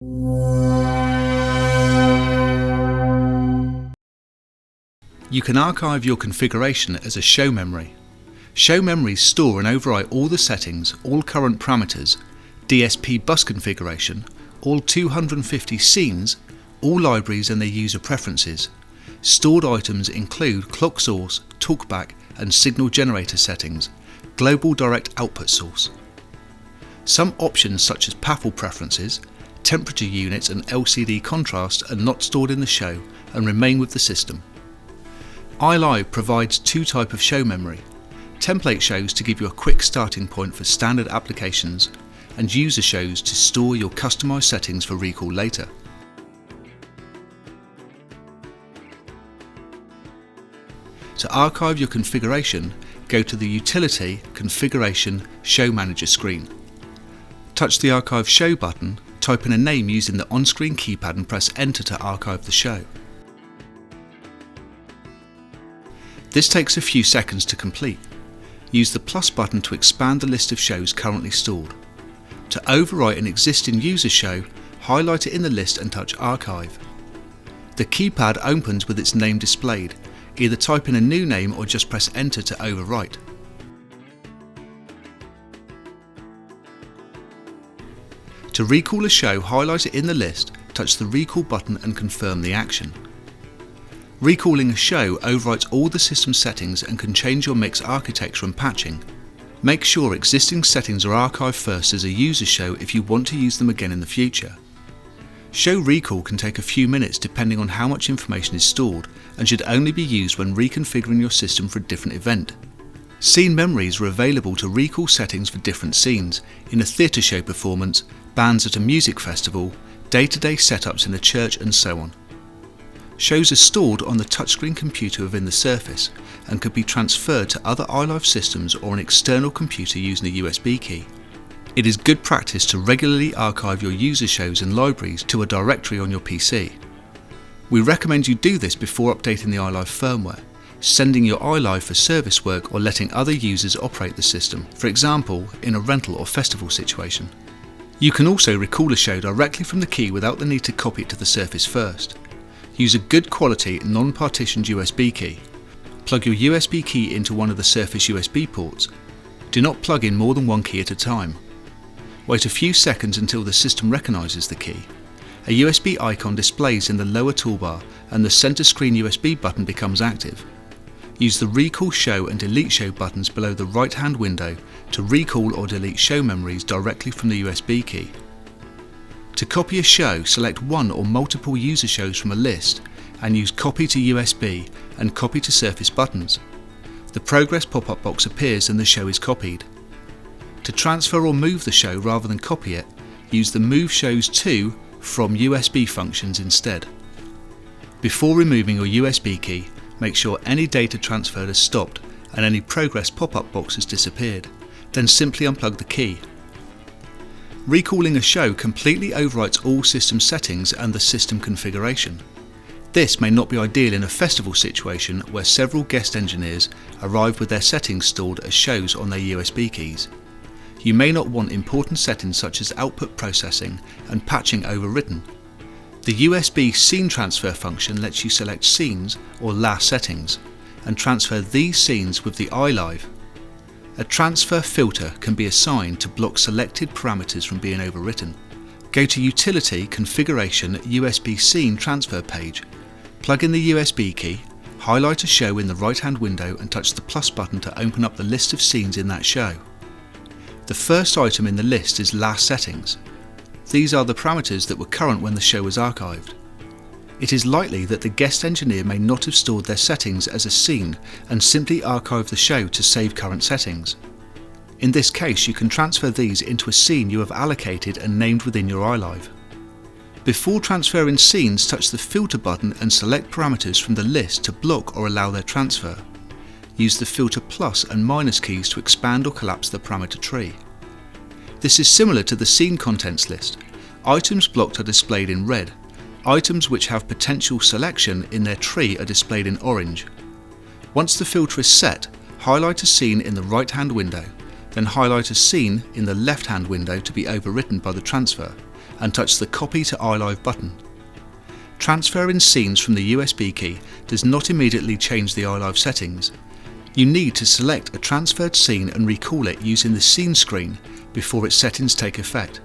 You can archive your configuration as a show memory. Show memories store and overwrite all the settings, all current parameters, DSP bus configuration, all 250 scenes, all libraries and their user preferences. Stored items include clock source, talkback and signal generator settings, global direct output source. Some options such as PAFL preferences, temperature units and LCD contrast are not stored in the show and remain with the system. iLive provides two types of show memory: template shows to give you a quick starting point for standard applications, and user shows to store your customized settings for recall later. To archive your configuration, go to the Utility Configuration Show Manager screen. Touch the Archive Show button, type in a name using the on-screen keypad and press Enter to archive the show. This takes a few seconds to complete. Use the plus button to expand the list of shows currently stored. To overwrite an existing user show, highlight it in the list and touch Archive. The keypad opens with its name displayed. Either type in a new name or just press Enter to overwrite. To recall a show, highlight it in the list, touch the Recall button and confirm the action. Recalling a show overwrites all the system settings and can change your mix architecture and patching. Make sure existing settings are archived first as a user show if you want to use them again in the future. Show recall can take a few minutes depending on how much information is stored and should only be used when reconfiguring your system for a different event. Scene memories are available to recall settings for different scenes, in a theatre show performance, bands at a music festival, day-to-day setups in a church and so on. Shows are stored on the touchscreen computer within the Surface and could be transferred to other iLive systems or an external computer using a USB key. It is good practice to regularly archive your user shows and libraries to a directory on your PC. We recommend you do this before updating the iLive firmware, sending your iLive for service work or letting other users operate the system, for example in a rental or festival situation. You can also recall a show directly from the key without the need to copy it to the Surface first. Use a good quality non-partitioned USB key. Plug your USB key into one of the Surface USB ports. Do not plug in more than one key at a time. Wait a few seconds until the system recognises the key. A USB icon displays in the lower toolbar and the centre screen USB button becomes active. Use the Recall Show and Delete Show buttons below the right-hand window to recall or delete show memories directly from the USB key. To copy a show, select one or multiple user shows from a list and use Copy to USB and Copy to Surface buttons. The progress pop-up box appears and the show is copied. To transfer or move the show rather than copy it, use the Move Shows to from USB functions instead. Before removing your USB key, make sure any data transferred has stopped and any progress pop-up box has disappeared. Then simply unplug the key. Recalling a show completely overwrites all system settings and the system configuration. This may not be ideal in a festival situation where several guest engineers arrive with their settings stored as shows on their USB keys. You may not want important settings such as output processing and patching overwritten. The USB scene transfer function lets you select scenes or last settings and transfer these scenes with the iLive. A transfer filter can be assigned to block selected parameters from being overwritten. Go to Utility Configuration USB Scene Transfer page. Plug in the USB key, highlight a show in the right-hand window and touch the plus button to open up the list of scenes in that show. The first item in the list is Last Settings. These are the parameters that were current when the show was archived. It is likely that the guest engineer may not have stored their settings as a scene and simply archive the show to save current settings. In this case, you can transfer these into a scene you have allocated and named within your iLive. Before transferring scenes, touch the Filter button and select parameters from the list to block or allow their transfer. Use the Filter plus and minus keys to expand or collapse the parameter tree. This is similar to the scene contents list. Items blocked are displayed in red. Items which have potential selection in their tree are displayed in orange. Once the filter is set, highlight a scene in the right-hand window, then highlight a scene in the left-hand window to be overwritten by the transfer, and touch the Copy to iLive button. Transferring scenes from the USB key does not immediately change the iLive settings. You need to select a transferred scene and recall it using the Scene screen before its settings take effect.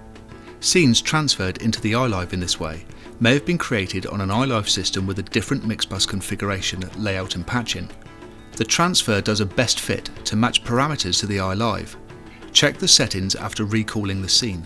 Scenes transferred into the iLive in this way may have been created on an iLive system with a different Mixbus configuration, layout and patching. The transfer does a best fit to match parameters to the iLive. Check the settings after recalling the scene.